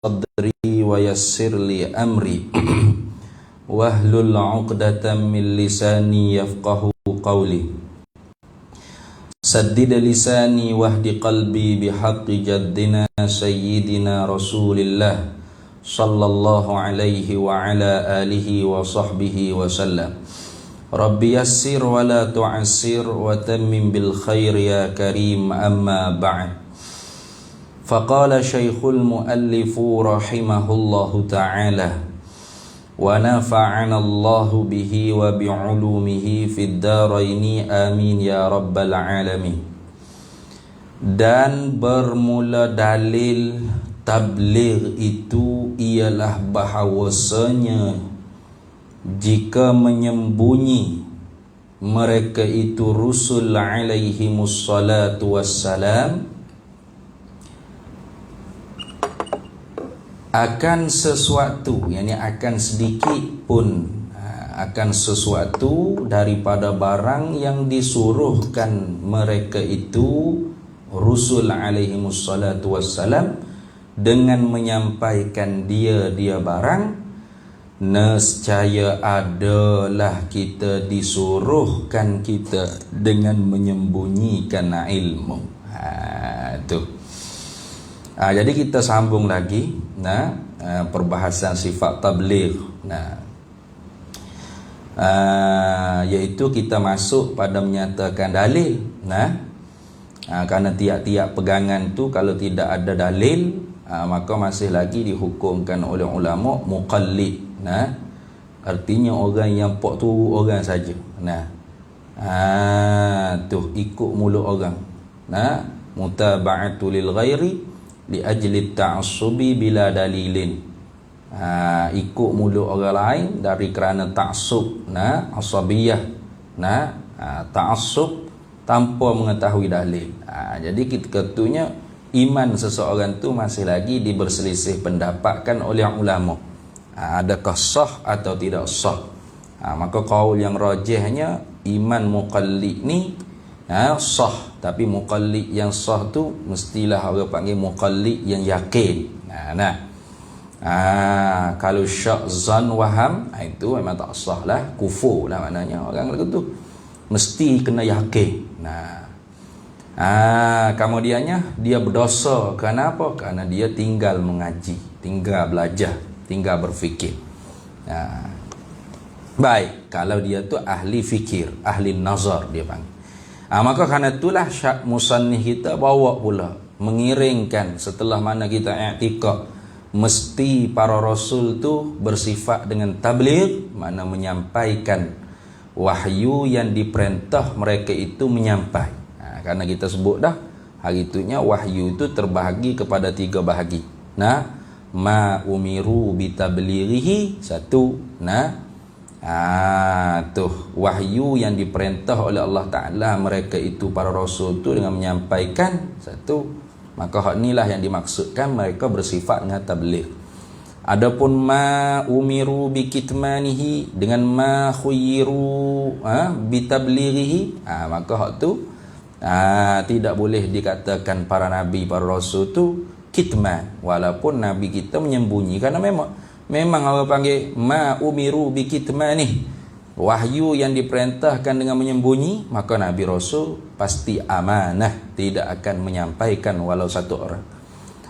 sadri wa yassir li amri wahlul 'uqdatam min lisani yafqahu qawli saddid lisani wahdi qalbi bihaqqi jaddina sayyidina rasulillah sallallahu alaihi wa ala alihi wa sahbihi wa sallam. Rabbi yassir wa la tu'assir wa tammim bil khair ya karim, amma ba'd. Faqala syekhul muallifu rahimahullahu ta'ala wa nafa'ana Allahu bihi wa bi'ulumihi fid daraini amin ya rabbal alamin. Dan bermula dalil tabligh itu ialah bahawasanya jika menyembunyi mereka itu Rasul alaihimus salatu wassalam akan sesuatu, yakni akan sedikit pun, akan sesuatu daripada barang yang disuruhkan mereka itu Rasul alaihimus salatu wassalam dengan menyampaikan dia barang, nescaya adalah kita disuruhkan kita dengan menyembunyikan ilmu. Jadi kita sambung lagi perbahasan sifat tabligh. Yaitu kita masuk pada menyatakan dalil. Karena tiap-tiap pegangan tu kalau tidak ada dalil, maka masih lagi dihukumkan oleh ulama muqallid. Artinya orang yang pok tu orang saja. Ikut mulut orang. Mutaba'atu lil ghairi li ajli ta'assubi bila dalilin. Ikut mulut orang lain dari kerana ta'assub, asabiyah, ta'assub tanpa mengetahui dalil. Jadi ketuanya iman seseorang tu masih lagi diberselisih pendapatkan oleh ulama. Adakah sah atau tidak sah? Maka qaul yang rajihnya iman muqallid ni sah, tapi muqallid yang sah tu mestilah orang panggil muqallid yang yakin. Kalau syak zan waham, itu memang tak sah lah, kufur lah maknanya. Orang tu mesti kena yakin. Kemudiannya dia berdosa. Kenapa? Kerana dia tinggal mengaji, tinggal belajar, tinggal berfikir. Baik, kalau dia tu ahli fikir, ahli nazar dia panggil. Maka kerana itulah syak musannih kita bawa pula mengiringkan setelah mana kita i'tiqad mesti para rasul tu bersifat dengan tabligh, mana menyampaikan wahyu yang diperintah mereka itu menyampaikan. Karena kita sebut dah hari itunya wahyu itu terbahagi kepada 3 bahagi. Ma umiru bitablighihi, satu. Wahyu yang diperintah oleh Allah Ta'ala mereka itu para rasul itu dengan menyampaikan, satu. Maka hak inilah yang dimaksudkan mereka bersifat dengan tabligh. Adapun ma umiru bikitmanihi dengan ma khuyiru bitablighihi, maka hak tu tidak boleh dikatakan para nabi, para rasul tu kitman, walaupun nabi kita menyembunyi. Karena memang orang panggil ma umiru bikitmani, wahyu yang diperintahkan dengan menyembunyi, maka nabi rasul pasti amanah, tidak akan menyampaikan walau satu orang.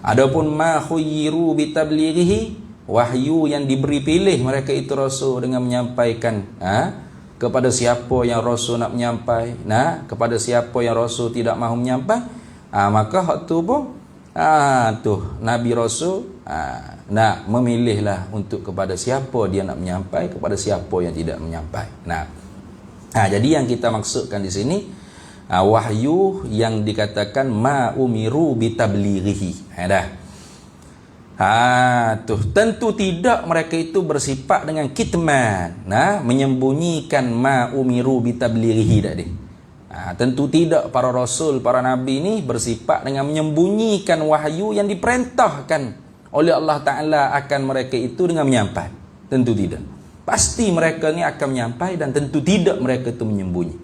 Adapun ma khuyiru bitablighihi, wahyu yang diberi pilih mereka itu rasul dengan menyampaikan kepada siapa yang rasul nak menyampaikan, kepada siapa yang rasul tidak mahu menyampaikan, maka hak tu pun nabi rasul nak memilihlah untuk kepada siapa dia nak menyampaikan, kepada siapa yang tidak menyampaikan. Jadi yang kita maksudkan di sini wahyu yang dikatakan ma umiru bitablighihi. Tentu tidak mereka itu bersifat dengan kitman, menyembunyikan ma umiru bitablighihi tadi. Tentu tidak para rasul, para nabi ini bersifat dengan menyembunyikan wahyu yang diperintahkan oleh Allah Ta'ala akan mereka itu dengan menyampaikan. Tentu tidak. Pasti mereka ni akan menyampaikan, dan tentu tidak mereka itu menyembunyi.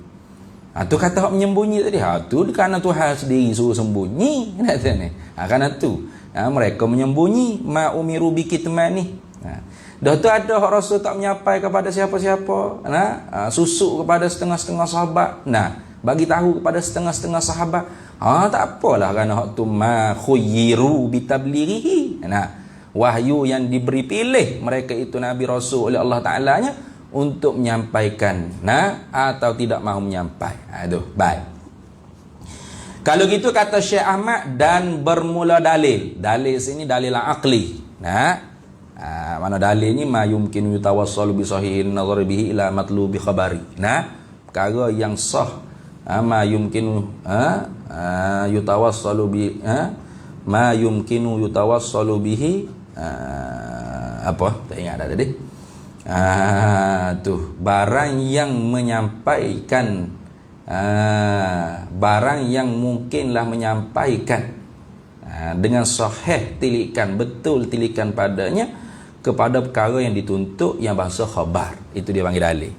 Tu kata menyembunyi tadi, tu kerana Tuhan sendiri suruh sembunyi. Kerana tu Mereka menyembunyi ma umiru bikitman ni. Dah tu ada Rasul tak menyampai kepada siapa-siapa. Susuk kepada setengah-setengah sahabat. Bagi tahu kepada setengah-setengah sahabat. Tak apalah kerana hak tu ma khuyyiru bitablighihi. Wahyu yang diberi pilih mereka itu Nabi Rasul oleh Allah Ta'ala-nya untuk menyampaikan atau tidak mahu menyampai. Baik. Kalau gitu kata Syekh Ahmad, dan bermula dalil. Dalil sini dalil aqli. Mana dalil ni ma yumkin yutawassalu bi sahihin nazar bihi ila matlubi khabari. Perkara yang sah ma yumkin yutawassalu bi ma yumkinu yutawassalu bihi apa tak ingat dah tadi. Barang yang menyampaikan barang yang mungkinlah menyampaikan dengan sahih tilikan, betul tilikan padanya kepada perkara yang dituntut yang bahasa khabar. Itu dia panggil dalil.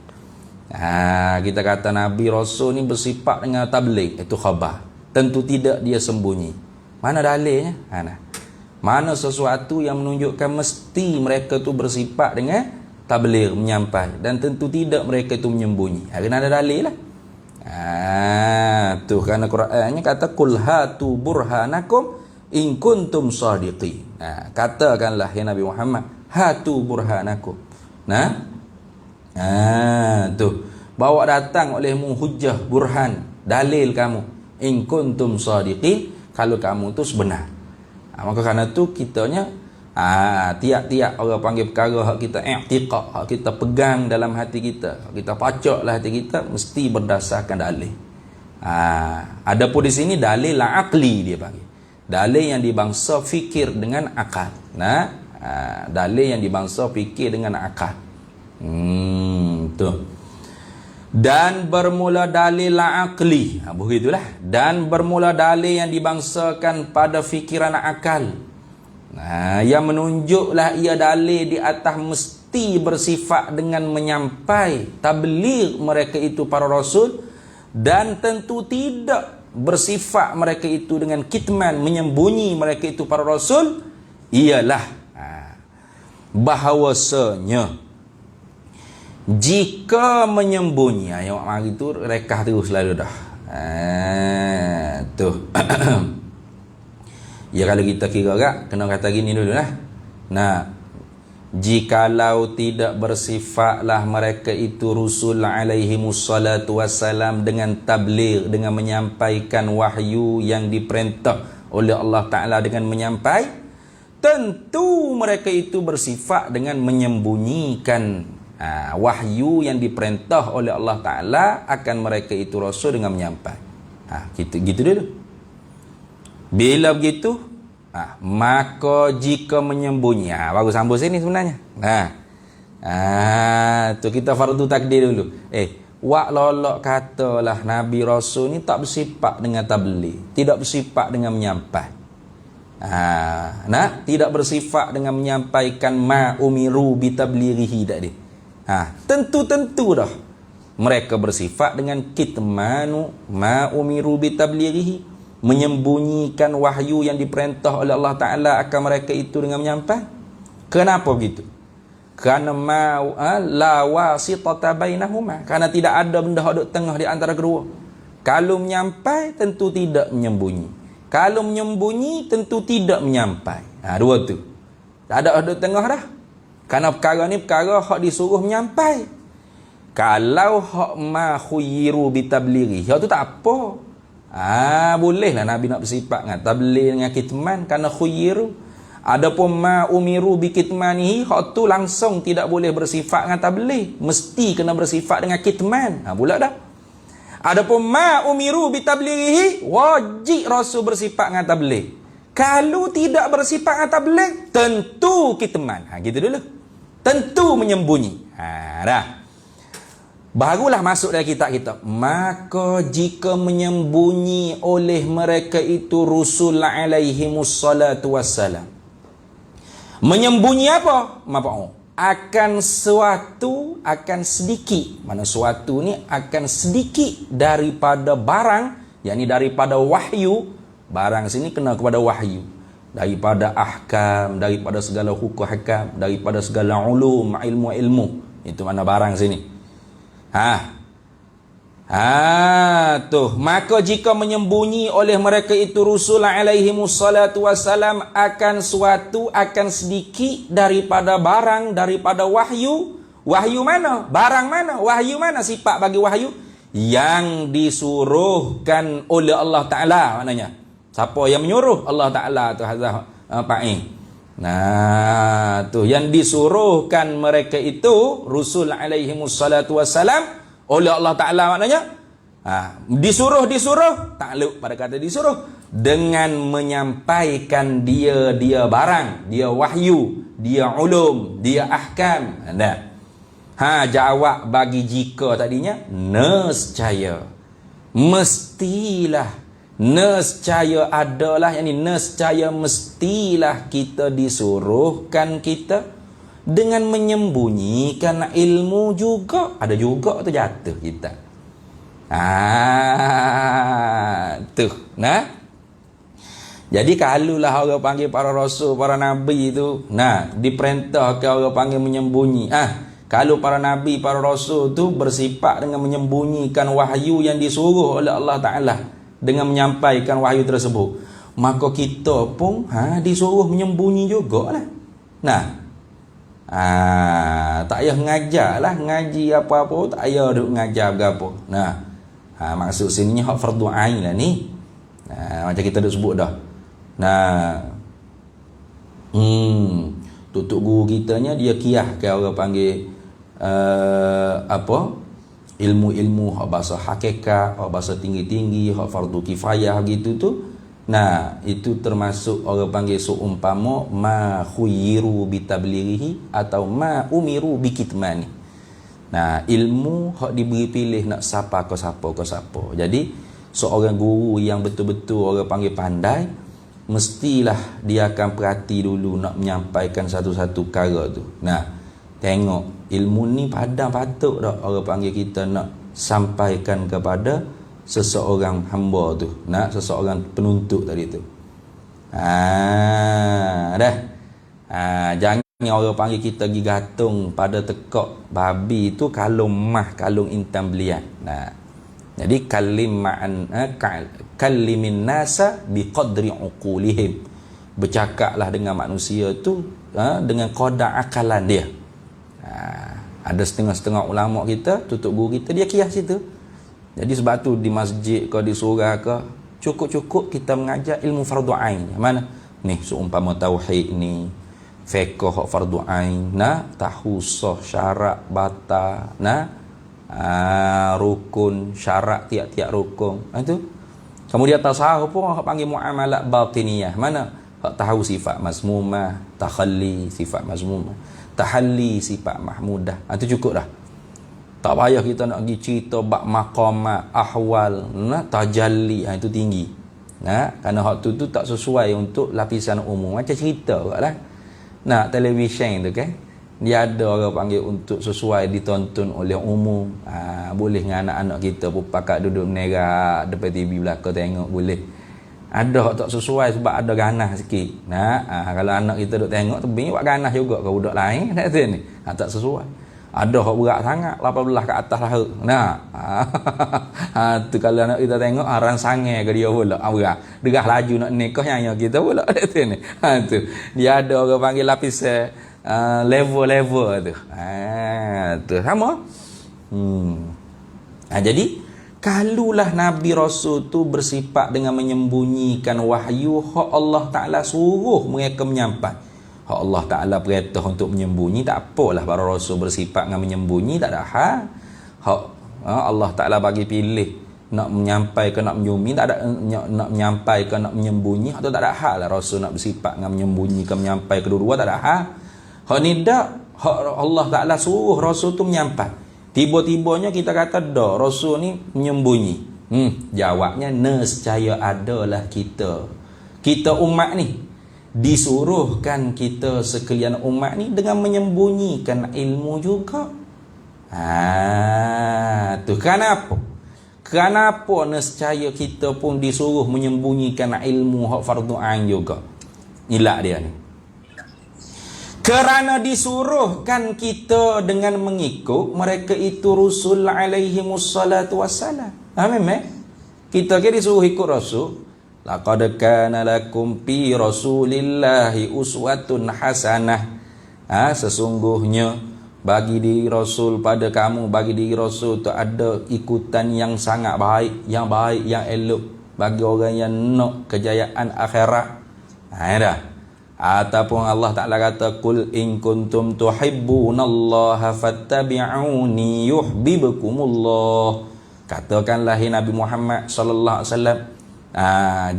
Kita kata Nabi Rasul ni bersifat dengan tabligh, itu khabar. Tentu tidak dia sembunyi. Mana dalilnya? Mana sesuatu yang menunjukkan mesti mereka tu bersifat dengan tabligh, menyampai, dan tentu tidak mereka itu menyembunyi. Kena ada dalil lah. Kerana Qurannya kata kul hatu burhanakum in kuntum sadiqin. Katakanlah ya Nabi Muhammad, hatu burhanakum. Bawa datang olehmu hujjah, burhan, dalil kamu, in kuntum sadiqin, kalau kamu tu sebenar. Maka kerana tu kitanya tiap-tiap orang panggil perkara hak kita i'tiqad, hak kita pegang dalam hati kita, hak kita pacaklah hati kita, mesti berdasarkan dalil. Adapun di sini dalil aqli dia panggil. Dalil yang dibangsa fikir dengan akal. Dalil yang dibangsa fikir dengan akal. Dan bermula dalil aqli. Begitulah. Dan bermula dalil yang dibangsakan pada fikiran akal. Yang menunjuklah ia dalil di atas mesti bersifat dengan menyampai tabligh mereka itu para rasul, dan tentu tidak bersifat mereka itu dengan kitman, menyembunyi mereka itu para rasul, ialah bahawasanya jika menyembunyi, yang mari tu rekah terus selalu dah. Ya, kalau kita kira agak kena kata gini dulu lah. Jikalau tidak bersifatlah mereka itu Rasul alaihimus salatu wassalam dengan tabligh, dengan menyampaikan wahyu yang diperintah oleh Allah Ta'ala dengan menyampai, tentu mereka itu bersifat dengan menyembunyikan wahyu yang diperintah oleh Allah Ta'ala akan mereka itu Rasul dengan menyampai. Gitu dulu. Bila begitu, maka jika menyembunyi, baru sambung sini sebenarnya. Tu kita fardu takdir dulu. Wak lolok katalah Nabi Rasul ni tak bersifat dengan tabligh, tidak bersifat dengan menyampai. Tidak bersifat dengan menyampaikan ma umiru bitablighihi tadi. Tentu dah mereka bersifat dengan kitmanu ma umiru bitablighihi, menyembunyikan wahyu yang diperintah oleh Allah Ta'ala akan mereka itu dengan menyampai. Kenapa begitu? Kerana la wasitata bainahuma, kerana tidak ada benda duduk tengah di antara kedua. Kalau menyampai tentu tidak menyembunyi, kalau menyembunyi tentu tidak menyampai. Dua tu tak ada duduk tengah dah. Kerana perkara ni perkara hak disuruh menyampai. Kalau hak ma khuyyiru bitablighi, hak tu tak apa. Bolehlah Nabi nak bersifat dengan tabligh dengan kitman kerana khuyyiru. Adapun ma umiru bikitmanihi, hak tu langsung tidak boleh bersifat dengan tabligh, mesti kena bersifat dengan kitman. Pula dah. Adapun ma umiru bitablighihi, wajib Rasul bersifat dengan tabligh. Kalau tidak bersifat dengan tabligh, tentu kitman. Gitu dulu. Tentu menyembunyi. Dah. Barulah masuk dalam kitab kita. Maka jika menyembunyi oleh mereka itu Rasul alaihimus salatu wassalam. Menyembunyi apa? Akan suatu, akan sedikit. Mana suatu ni akan sedikit daripada barang, yakni daripada wahyu. Barang sini kena kepada wahyu. daripada ahkam, daripada segala hukum hakam, daripada segala ulum, ilmu-ilmu. Itu mana barang sini. Maka jika menyembunyi oleh mereka itu Rasul alaihimus salatu wassalam akan suatu, akan sedikit daripada barang, daripada wahyu. Wahyu mana? Barang mana? Wahyu mana? Sifat bagi wahyu yang disuruhkan oleh Allah Ta'ala, maknanya siapa yang menyuruh? Allah Ta'ala tu yang disuruhkan mereka itu Rasul alaihimus salatu wassalam oleh Allah Ta'ala, maknanya disuruh takluk pada kata disuruh dengan menyampaikan dia barang, dia wahyu, dia ulum, dia ahkam. Jawab bagi jika tadinya nescaya, mestilah, nescaya adalah, yang ini nescaya mestilah kita disuruhkan kita dengan menyembunyikan ilmu juga. Ada juga tu jatuh kita. Jadi kalaulah orang panggil para rasul, para nabi itu, diperintahkan orang panggil menyembunyi. Kalau para nabi, para rasul tu bersifat dengan menyembunyikan wahyu yang disuruh oleh Allah Ta'ala dengan menyampaikan wahyu tersebut, maka kita pun disuruh menyembunyi juga lah. Tak payah ngajar lah, ngaji apa-apa tak payah duk ngajar apa. Maksud sini hak fardu ain lah ni. Macam kita dah sebut dah. Tutup guru kitanya dia kiyah ke orang panggil ilmu-ilmu hak bahasa hakikat, hak bahasa tinggi-tinggi, hak fardu kifayah gitu tu. Itu termasuk orang panggil seumpama ma khuyiru bitablighihi atau ma umiru bikitmani. Ilmu hak diberi pilih nak siapa ke siapa. Jadi seorang guru yang betul-betul orang panggil pandai, mestilah dia akan perhati dulu nak menyampaikan satu-satu perkara tu. Tengok ilmu ni padang patut tak orang panggil kita nak sampaikan kepada seseorang hamba tu, seseorang penuntut tadi tu. Jangan orang panggil kita pergi gatung pada tekak babi tu kalung intan belian. Jadi kalimin nasa biqadri uqulihim. Bercakaplah dengan manusia tu dengan qadar akalan dia. Ada setengah-setengah ulama kita, tutup guru kita, dia kias situ. Jadi sebab tu di masjid ke di surau ke, cukup-cukup kita mengajar ilmu fardu ain. Mana? Ni seumpama tauhid ni, fiqh fardu ain, tahu sah syarat bata, rukun syarat tiap-tiap rukun. Itu. Kemudian tasawuf pun hak panggil muamalat batiniyah. Mana? Hak tahu sifat mazmumah, takhalli sifat mazmumah, tahalli sifat mahmudah. Itu cukup dah. Tak payah kita nak pergi cerita bab maqamat, ahwal, tajalli, itu tinggi. Kerana hak tu tak sesuai untuk lapisan umum. Macam cerita lah. Televisyen tu kan, dia ada orang panggil untuk sesuai ditonton oleh umum. Boleh dengan anak-anak kita pun pakat duduk menerak depan TV belakang tengok boleh. Ada hak tak sesuai sebab ada ganas sikit. Kalau anak kita duduk tengok tu buat ganas juga ke budak lain ni. Tak sesuai. Ada hak berat sangat 18 ke atas lah. Tu kalau anak kita tengok ransangai ke dia pula berat. Derah laju nak nikah yang kita pula ni. Tu. Dia ada orang panggil lapis level-level tu. Tu sama. Jadi kalulah Nabi Rasul tu bersifat dengan menyembunyikan wahyu, hak Allah Ta'ala suruh mereka menyampaikan. Hak Allah Ta'ala perintah untuk menyembunyi, tak apalah para Rasul bersifat dengan menyembunyi, tak ada hal. Hak Allah Ta'ala bagi pilih nak menyampaikan, nak menyembunyi, tak ada nak menyampaikan, nak menyembunyi, atau tak ada hal lah Rasul nak bersifat dengan menyembunyikan, menyampaikan kedua-dua, tak ada hal. Hak ni tak, hak Allah Ta'ala suruh Rasul tu menyampaikan. Tiba-tibanya kita kata dah Rasul ni menyembunyi. Jawabnya nescaya adalah kita umat ni disuruhkan, kita sekalian umat ni dengan menyembunyikan ilmu juga. Tu kenapa nescaya kita pun disuruh menyembunyikan ilmu hak fardu ain juga. Ilak dia ni. Kerana disuruhkan kita dengan mengikut mereka itu Rasul alaihimus salatu wassalam. Memang kita ke disuruh ikut Rasul. Laqad kana lakum fi Rasulillahi uswatun hasanah. Sesungguhnya bagi diri Rasul pada kamu, bagi diri Rasul tu ada ikutan yang sangat baik, yang elok bagi orang yang nak kejayaan akhirat. Dah. Ataupun Allah Ta'ala kata qul in kuntum tuhibbunallaha fattabi'uni yuhibbukumullah. Katakanlah Nabi Muhammad sallallahu alaihi wasallam,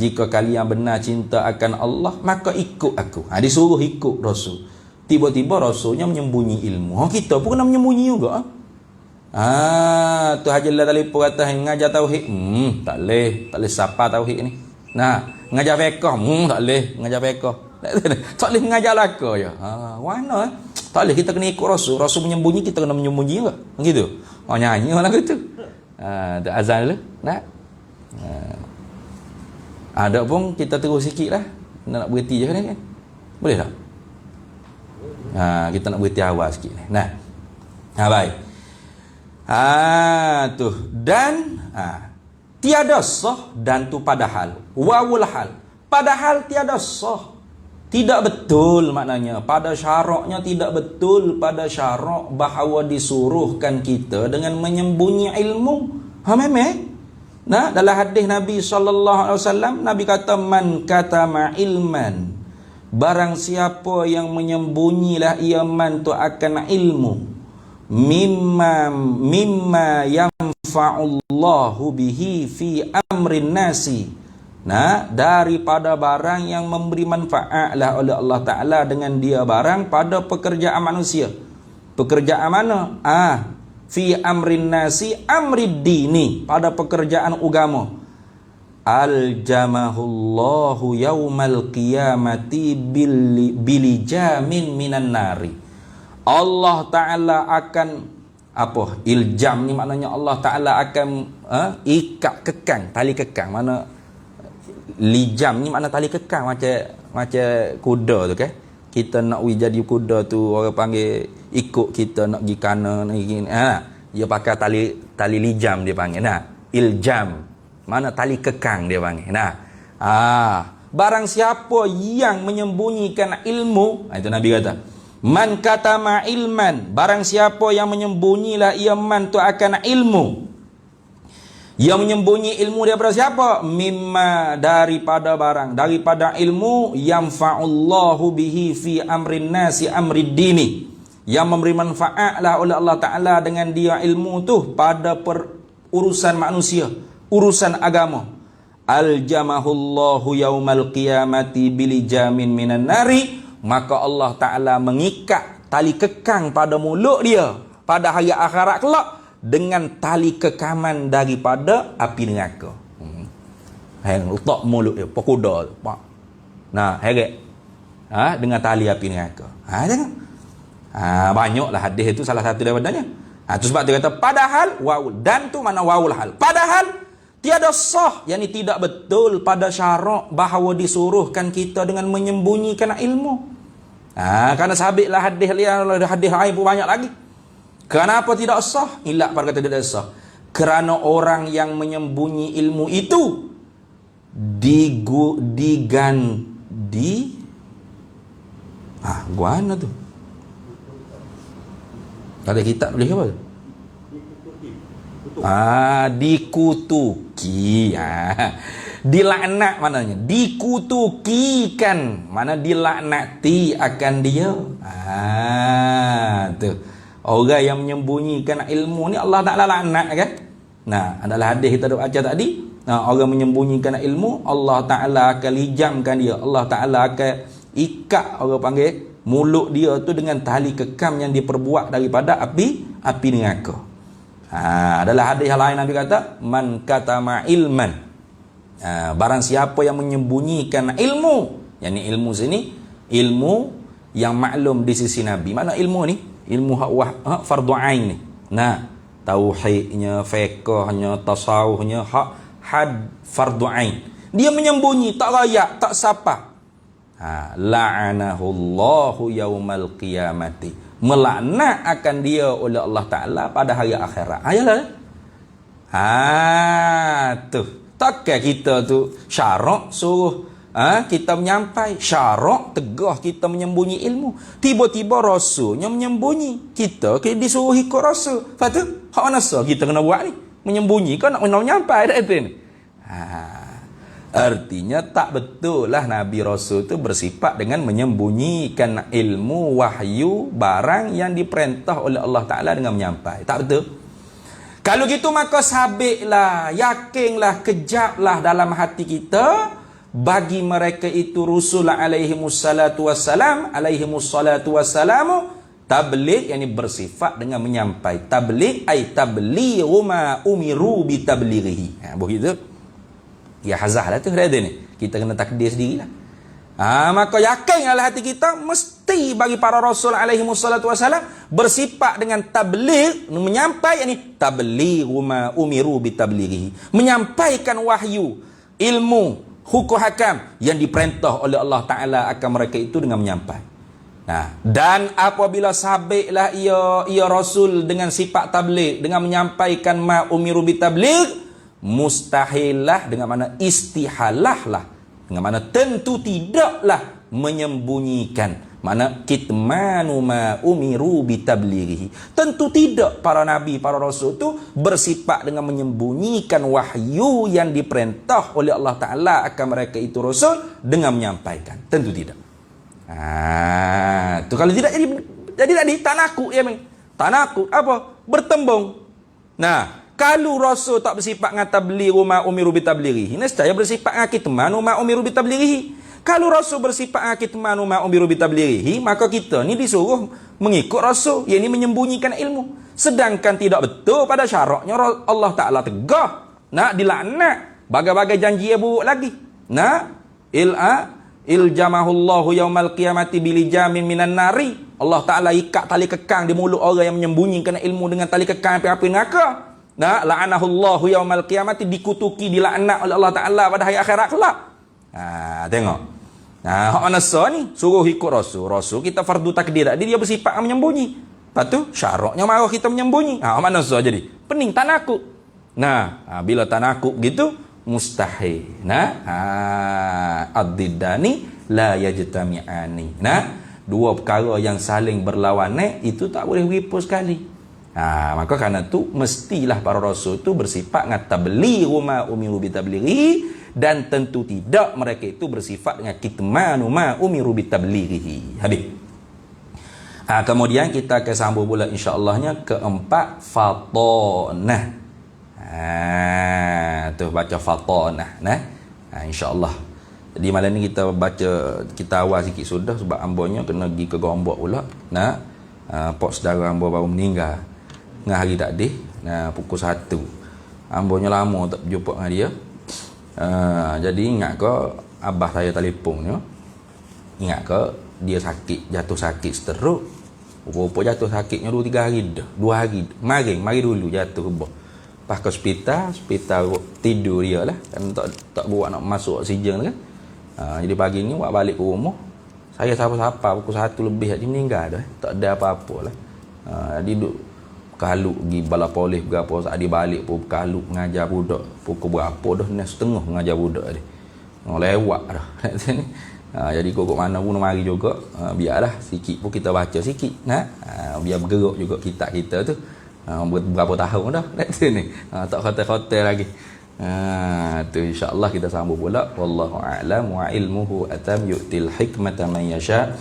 jika kalian benar cinta akan Allah maka ikut aku. Disuruh ikut Rasul. Tiba-tiba Rasulnya menyembunyi ilmu. Kita pun kena menyembunyi juga. Tu Haji Allah telefon kata ngajar tauhid. Tak boleh siapa tauhid ni. Nah, ngajar fiqh. Tak boleh ngajar fiqh. Tak boleh mengajar laka ya. Mana tak boleh, kita kena ikut Rasul. Rasul menyembunyi, kita kena menyembunyi juga. Begitu. Nyanyi lagu tu. Tu azan dulu. Nak. Ada pun kita terus sikit lah. Nak berhenti je kan? Boleh tak? Kita nak berhenti awal sikit ni. Nah. Baik. Tu dan tiada sah, dan tu padahal. Wawul hal. Padahal tiada sah. Tidak betul maknanya. Pada syaraknya tidak betul pada syarak bahawa disuruhkan kita dengan menyembunyi ilmu. Memang. Nah, dalam hadis Nabi SAW, Nabi kata man katama ilman. Barang siapa yang menyembunyilah ia man tu akan ilmu. Mimma yanfa'ullahu bihi fi amrin nasi. Nah, daripada barang yang memberi manfaat lah oleh Allah Ta'ala dengan dia barang pada pekerjaan manusia. Pekerjaan mana? Fi amrin nasi amrid dini, pada pekerjaan agama. Aljamahullahu yaumal qiyamati bilijamin minan nari. Allah Ta'ala akan iljam ni maknanya Allah Ta'ala akan ikat kekang, tali kekang. Mana lijam ni makna tali kekang, macam kuda tu kan. Kita nak jadi kuda tu, orang panggil ikut kita nak pergi kanan dia pakai tali lijam dia panggil. Iljam mana tali kekang dia panggil. Barang siapa yang menyembunyikan ilmu, itu Nabi kata man katama ilman, barang siapa yang menyembunyilah ia man tu akan ilmu. Yang menyembunyi ilmu daripada siapa? Mimma, daripada barang, daripada ilmu yang fa'ullahu bihi fi amrin nasi amrid dini, yang memberi manfaatlah oleh Allah Ta'ala dengan dia ilmu tu pada urusan manusia, urusan agama. Aljamahullahu yaumal qiyamati bilijamin minan nari, maka Allah Ta'ala mengikat tali kekang pada mulut dia pada hari akhirat kelak dengan tali kekaman daripada api neraka. Hang letak mulut dia pakuda tu. Heret. Dengan tali api neraka. Jangan. Banyaklah hadis itu, salah satu daripadanya. Tu sebab dia kata padahal wawul, dan tu mana wawul hal. Padahal tiada sah, yakni tidak betul pada syarak bahawa disuruhkan kita dengan menyembunyikan ilmu. Kerana sabitlah hadis lain pun banyak lagi. Kenapa tidak sah? Ilak pada kata tidak sah. Kerana orang yang menyembunyi ilmu itu guana tu. Ada kitab tulis apa? Dikutuki. Dilaknat maknanya. Dikutukikan. Mana dilaknati akan dia. Tu. Orang yang menyembunyikan ilmu ni Allah Ta'ala laknat kan. Adalah hadis kita dah baca tadi. Orang menyembunyikan ilmu, Allah Ta'ala akan lijamkan dia. Allah Ta'ala akan ikat, orang panggil, mulut dia tu dengan tali kekam yang diperbuat daripada api neraka. Adalah hadis lain Nabi kata man katama ilman, barang siapa yang menyembunyikan ilmu, yakni ilmu sini ilmu yang maklum di sisi Nabi. Mana ilmu ni? Ilmu hak fardu ain ni. Tauhidnya, fiqhnya, tasawufnya, had fardu ain. Dia menyembunyi, tak rayak, tak sapa. La'anahullahu yaumal qiyamati. Melaknat akan dia oleh Allah Ta'ala pada hari akhirat. Ayalah. Tu. Takkan kita tu syarak suruh kita menyampai. Syarak tegah kita menyembunyi ilmu. Tiba-tiba rasulnya menyembunyi. Kita disuruh ikut rasul. Lepas tu, hak mana so kita kena buat ni? Menyembunyi kau nak menyampai tak itu ni? Artinya tak betul lah Nabi Rasul itu bersifat dengan menyembunyikan ilmu wahyu barang yang diperintah oleh Allah Ta'ala dengan menyampai. Tak betul. Kalau gitu maka sabitlah, yakinlah, kejaplah dalam hati kita bagi mereka itu Rasul alaihimussalatu wassalam, tabligh yang bersifat dengan menyampai. Tabligh ay tablighu ma umiru bi tablighihi. Begitu. Ya hazah lah tu ada ni. Kita kena takdir sendirilah. Maka yakinlah hati kita mesti bagi para Rasul alaihimussalatu wassalam bersifat dengan tabligh, menyampai ini tablighu ma umiru bi tablighihi. Menyampaikan wahyu, ilmu, hukum hakam yang diperintah oleh Allah Ta'ala akan mereka itu dengan menyampai. Dan apabila sabitlah ia Rasul dengan sifat tabligh, dengan menyampaikan ma umiru bi tabligh, mustahillah dengan mana istihalah lah, dengan mana tentu tidaklah menyembunyikan, mana kitmanu ma umiru bi tablighihi. Tentu tidak para nabi, para rasul tu bersifat dengan menyembunyikan wahyu yang diperintah oleh Allah Ta'ala akan mereka itu rasul dengan menyampaikan. Tentu tidak. Tu kalau tidak jadi tadi tak nakut ya, tak nakut apa? Bertembung. Kalau Rasul tak bersifat dengan tablighu ma umiru bi tablighihi, nescaya bersifat dengan kitmanu ma umiru bi tablighihi. Kalau Rasul bersifat dengan kitmanu ma umiru bi tablighihi, maka kita ni disuruh mengikut Rasul, yakni menyembunyikan ilmu. Sedangkan tidak betul pada syaraknya Allah Ta'ala tegah. Dilaknat. Bagai-bagai janji yang buruk lagi. Iljamahullahu yaumal qiyamati bilijamin minan nari. Allah Ta'ala ikat tali kekang di mulut orang yang menyembunyikan ilmu dengan tali kekang api-api neraka. La'anahullahu yaumal qiyamati, dikutuki, dilaknat oleh Allah Ta'ala pada hari akhirat kelak. Tengok. Hak mana sah ni? Suruh ikut Rasul. Rasul kita fardu takdir. Dia bersifat menyembunyi. Lepas tu syaraknya marah kita menyembunyi. Hak mana sah jadi? Pening tak nakut. Bila tak nakut gitu mustahil. Ad-diddani la yajtami'ani. Dua perkara yang saling berlawanan itu tak boleh berhimpun sekali. Maka kerana tu mestilah para rasul tu bersifat dengan tablighu ma umiru bi tablighihi, dan tentu tidak mereka itu bersifat dengan kitmanu ma umiru bi tablighihi. Habis. Kemudian kita akan sambung pula insya-Allahnya keempat, fatanah. Tu baca fatanah insya-Allah. Jadi malam ni kita baca, kita awal sikit sudah sebab ambonya kena pergi ke Gombak pula. Pak saudara ambo baru meninggal dengan hari tadi, pukul 1. Ambonya lama tak berjumpa dengan dia. Jadi ingat ke abah saya telefonnya, ingat ke dia sakit, jatuh sakit stroke. Rupa jatuh sakitnya 2-3 hari dah. 2 hari mari dulu jatuh rebah. Pas ke hospital tidur dia lah, kan tak buat nak masuk oksigen kan. Jadi pagi ni buat balik ke rumah, saya siapa-siapa pukul 1 lebih dia meninggal dah. Tak ada apa-apa lah. Jadi duduk kaluk pergi bala polis berapa saat dia balik pun kaluk mengajar budak pukul berapa dah, 9:30 mengajar budak dia. Lewat dah. Jadi kok mana pun mari juga, biarlah sikit pun kita baca sikit biar bergerak juga kita tu. Berapa tahun dah ni. Tak hotel lagi. Tu insya-Allah kita sambung pula. Wallahu a'lam wa ilmuhu atam yu'til hikmata man yasha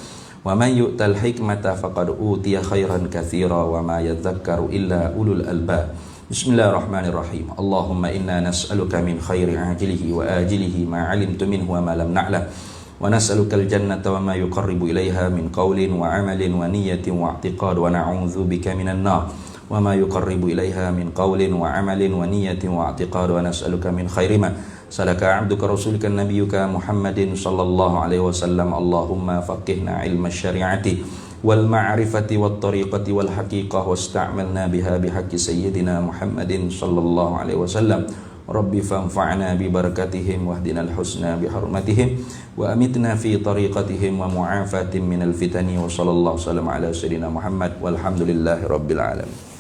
wa man yu'tal hikmata faqad utiya khairan katsira wa ma yadhakkaru illa ulul albab. Bismillahirrahmanirrahim. Allahumma inna nas'aluka min khairi ajilihi wa ajilihi ma 'alimtu minhu wa ma lam na'lam. Wa nas'aluka al-jannata wa ma yuqarribu ilaiha min qawlin wa 'amalin wa niyyatin wa i'tiqad wa na'udzu bika minan nar. Wa ma yuqarribu ilaiha min qawlin wa 'amalin wa niyyatin wa i'tiqad wa nas'aluka min khairi ma salaka 'abduka rasulika nabiyyuka Muhammadin sallallahu alaihi wasallam. Allahumma faqihna 'ilma syari'ati wal ma'rifati wat tariqati wal haqiqah wasta'malna biha bihaqqi sayyidina Muhammadin sallallahu alaihi wasallam. Rabbi fanfa'na bi barakatihim wahdinal husna bi hurmatihim wa amitna fi tariqatihim wa mu'afatin minal fitani wa sallallahu sallam ala sayyidina Muhammad walhamdulillahi rabbil alamin.